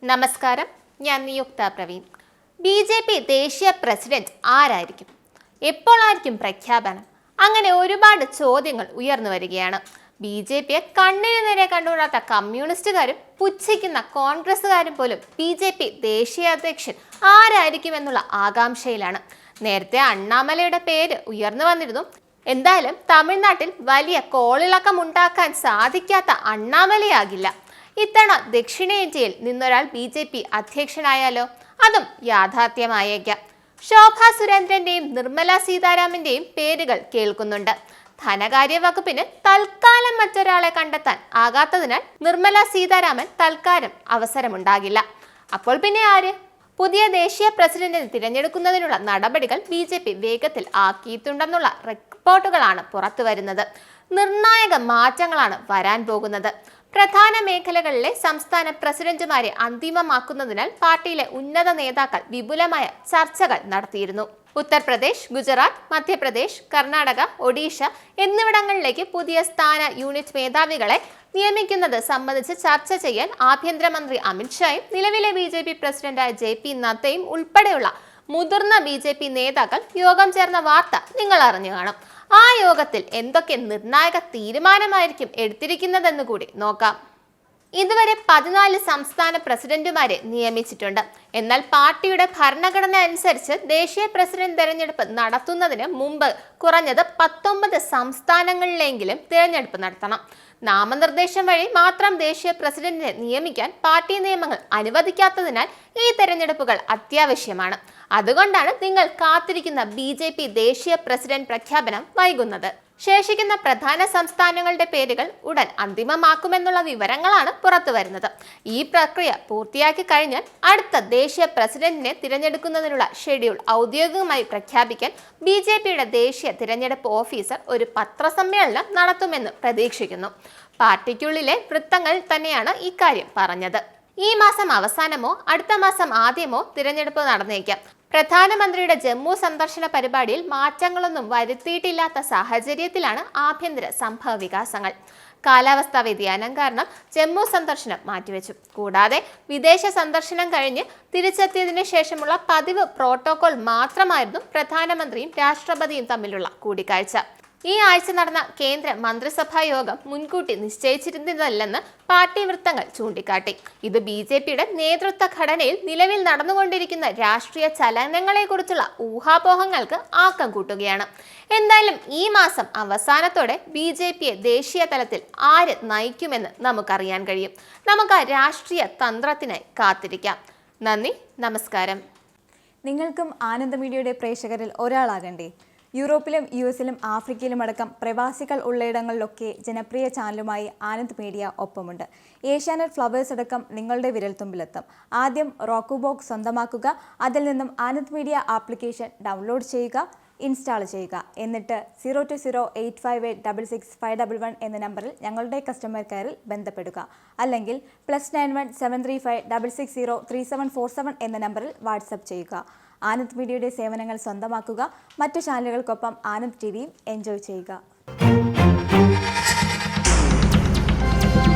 നമസ്കാരം, ഞാൻ നിയുക്ത പ്രവീൺ. BJP ദേശീയ പ്രസിഡന്റ് ആരായിരിക്കും? എപ്പോഴായിരിക്കും പ്രഖ്യാപനം? അങ്ങനെ ഒരുപാട് ചോദ്യങ്ങൾ ഉയർന്നു വരികയാണ്. BJPയെ കണ്ണിനു നേരെ കണ്ടുകൂടാത്ത കമ്മ്യൂണിസ്റ്റുകാരും പുച്ഛിക്കുന്ന കോൺഗ്രസുകാരും പോലും BJP ദേശീയ അധ്യക്ഷൻ ആരായിരിക്കുമെന്നുള്ള ആകാംക്ഷയിലാണ്. നേരത്തെ അണ്ണാമലയുടെ പേര് ഉയർന്നു വന്നിരുന്നു. എന്തായാലും തമിഴ്നാട്ടിൽ വലിയ കോളിളക്കം ഉണ്ടാക്കാൻ സാധിക്കാത്ത അണ്ണാമലയാകില്ല. ഇത്തവണ ദക്ഷിണേന്ത്യയിൽ നിന്നൊരാൾ BJP അധ്യക്ഷനായാലോ? അതും യാഥാർത്ഥ്യമായേക്കാം. ശോഭാ സുരേന്ദ്രന്റെയും നിർമ്മല സീതാരാമന്റെയും പേരുകൾ കേൾക്കുന്നുണ്ട്. ധനകാര്യ വകുപ്പിന് തൽക്കാലം മറ്റൊരാളെ കണ്ടെത്താൻ ആകാത്തതിനാൽ നിർമ്മല സീതാരാമൻ തൽക്കാലം അവസരമുണ്ടാകില്ല. അപ്പോൾ പിന്നെ ആര്? പുതിയ ദേശീയ പ്രസിഡന്റിനെ തിരഞ്ഞെടുക്കുന്നതിനുള്ള നടപടികൾ BJP വേഗത്തിൽ ആക്കിയിട്ടുണ്ടെന്നുള്ള റിപ്പോർട്ടുകളാണ് പുറത്തു വരുന്നത്. നിർണായക മാറ്റങ്ങളാണ് വരാൻ പോകുന്നത്. പ്രധാന മേഖലകളിലെ സംസ്ഥാന പ്രസിഡന്റുമാരെ അന്തിമമാക്കുന്നതിനാൽ പാർട്ടിയിലെ ഉന്നത നേതാക്കൾ വിപുലമായ ചർച്ചകൾ നടത്തിയിരുന്നു. ഉത്തർപ്രദേശ്, ഗുജറാത്ത്, മധ്യപ്രദേശ്, കർണാടക, ഒഡീഷ എന്നിവിടങ്ങളിലേക്ക് പുതിയ സ്ഥാന യൂണിറ്റ് മേധാവികളെ നിയമിക്കുന്നത് സംബന്ധിച്ച് ചർച്ച ചെയ്യാൻ ആഭ്യന്തരമന്ത്രി അമിത്ഷായും നിലവിലെ BJP പ്രസിഡന്റായ JP നദ്ദയും ഉൾപ്പെടെയുള്ള മുതിർന്ന BJP നേതാക്കൾ യോഗം ചേർന്ന വാർത്ത നിങ്ങൾ അറിഞ്ഞു കാണും. ആ യോഗത്തിൽ എന്തൊക്കെ നിർണായക തീരുമാനമായിരിക്കും എടുത്തിരിക്കുന്നതെന്ന് കൂടി നോക്കാം. ഇതുവരെ 14 സംസ്ഥാന പ്രസിഡന്റുമാരെ നിയമിച്ചിട്ടുണ്ട്. എന്നാൽ പാർട്ടിയുടെ ഭരണഘടന അനുസരിച്ച് ദേശീയ പ്രസിഡന്റ് തെരഞ്ഞെടുപ്പ് നടത്തുന്നതിന് മുമ്പ് കുറഞ്ഞത് 19 സംസ്ഥാനങ്ങളിലെങ്കിലും തിരഞ്ഞെടുപ്പ് നടത്തണം. നാമനിർദ്ദേശം വഴി മാത്രം ദേശീയ പ്രസിഡന്റിനെ നിയമിക്കാൻ പാർട്ടി നിയമങ്ങൾ അനുവദിക്കാത്തതിനാൽ ഈ തെരഞ്ഞെടുപ്പുകൾ അത്യാവശ്യമാണ്. അതുകൊണ്ടാണ് നിങ്ങൾ കാത്തിരിക്കുന്ന BJP ദേശീയ പ്രസിഡന്റ് പ്രഖ്യാപനം വൈകുന്നത്. ശേഷിക്കുന്ന പ്രധാന സംസ്ഥാനങ്ങളുടെ പേരുകൾ ഉടൻ അന്തിമമാക്കുമെന്നുള്ള വിവരങ്ങളാണ് പുറത്തു വരുന്നത്. ഈ പ്രക്രിയ പൂർത്തിയാക്കി കഴിഞ്ഞാൽ അടുത്ത ദേശീയ പ്രസിഡന്റിനെ തിരഞ്ഞെടുക്കുന്നതിനുള്ള ഷെഡ്യൂൾ ഔദ്യോഗികമായി പ്രഖ്യാപിക്കാൻ BJPയുടെ ദേശീയ തിരഞ്ഞെടുപ്പ് ഓഫീസർ ഒരു പത്രസമ്മേളനം നടത്തുമെന്ന് പ്രതീക്ഷിക്കുന്നു. പാർട്ടിക്കുള്ളിലെ വൃത്തങ്ങൾ തന്നെയാണ് ഇക്കാര്യം പറഞ്ഞത്. ഈ മാസം അവസാനമോ അടുത്ത മാസം ആദ്യമോ തിരഞ്ഞെടുപ്പ് നടന്നേക്കാം. പ്രധാനമന്ത്രിയുടെ ജമ്മു സന്ദർശന പരിപാടിയിൽ മാറ്റങ്ങളൊന്നും വരുത്തിയിട്ടില്ലാത്ത സാഹചര്യത്തിലാണ് ആഭ്യന്തര സംഭവ വികാസങ്ങൾ. കാലാവസ്ഥാ വ്യതിയാനം കാരണം ജമ്മു സന്ദർശനം മാറ്റിവെച്ചു. കൂടാതെ വിദേശ സന്ദർശനം കഴിഞ്ഞ് തിരിച്ചെത്തിയതിനു ശേഷമുള്ള പതിവ് പ്രോട്ടോകോൾ മാത്രമായിരുന്നു പ്രധാനമന്ത്രിയും രാഷ്ട്രപതിയും തമ്മിലുള്ള കൂടിക്കാഴ്ച. ഈ ആഴ്ച നടന്ന കേന്ദ്ര മന്ത്രിസഭാ യോഗം മുൻകൂട്ടി നിശ്ചയിച്ചിരുന്നതല്ലെന്ന് പാർട്ടി വൃത്തങ്ങൾ ചൂണ്ടിക്കാട്ടി. ഇത് BJPയുടെ നേതൃത്വ ഘടനയിൽ നിലവിൽ നടന്നുകൊണ്ടിരിക്കുന്ന രാഷ്ട്രീയ ചലനങ്ങളെക്കുറിച്ചുള്ള ഊഹാപോഹങ്ങൾക്ക് ആക്കം കൂട്ടുകയാണ്. എന്തായാലും ഈ മാസം അവസാനത്തോടെ BJPയെ ദേശീയ തലത്തിൽ ആര് നയിക്കുമെന്ന് നമുക്കറിയാൻ കഴിയും. നമുക്ക് ആ രാഷ്ട്രീയ തന്ത്രത്തിനായി കാത്തിരിക്കാം. നന്ദി, നമസ്കാരം. നിങ്ങൾക്കും ആനന്ദ മീഡിയയുടെ പ്രേക്ഷകരിൽ ഒരാളാകണ്ടേ? യൂറോപ്പിലും US-ലും ആഫ്രിക്കയിലും അടക്കം പ്രവാസികൾ ഉള്ളയിടങ്ങളിലൊക്കെ ജനപ്രിയ ചാനലുമായി ആനന്ദ് മീഡിയ ഒപ്പമുണ്ട്. ഏഷ്യാനെറ്റ് ഫ്ലവേഴ്സ് അടക്കം നിങ്ങളുടെ വിരൽത്തുമ്പിലെത്തും. ആദ്യം റോക്കു ബോക്സ് സ്വന്തമാക്കുക. അതിൽ നിന്നും ആനന്ദ് മീഡിയ ആപ്ലിക്കേഷൻ ഡൗൺലോഡ് ചെയ്യുക, ഇൻസ്റ്റാൾ ചെയ്യുക. എന്നിട്ട് 02085866511 എന്ന നമ്പറിൽ ഞങ്ങളുടെ കസ്റ്റമർ കെയറിൽ ബന്ധപ്പെടുക. അല്ലെങ്കിൽ +91 735 660 3747 എന്ന നമ്പറിൽ വാട്സപ്പ് ചെയ്യുക. ആനന്ദ് മീഡിയയുടെ സേവനങ്ങൾ സ്വന്തമാക്കുക. മറ്റു ചാനലുകൾക്കൊപ്പം ആനന്ദ് TVയും എൻജോയ് ചെയ്യുക.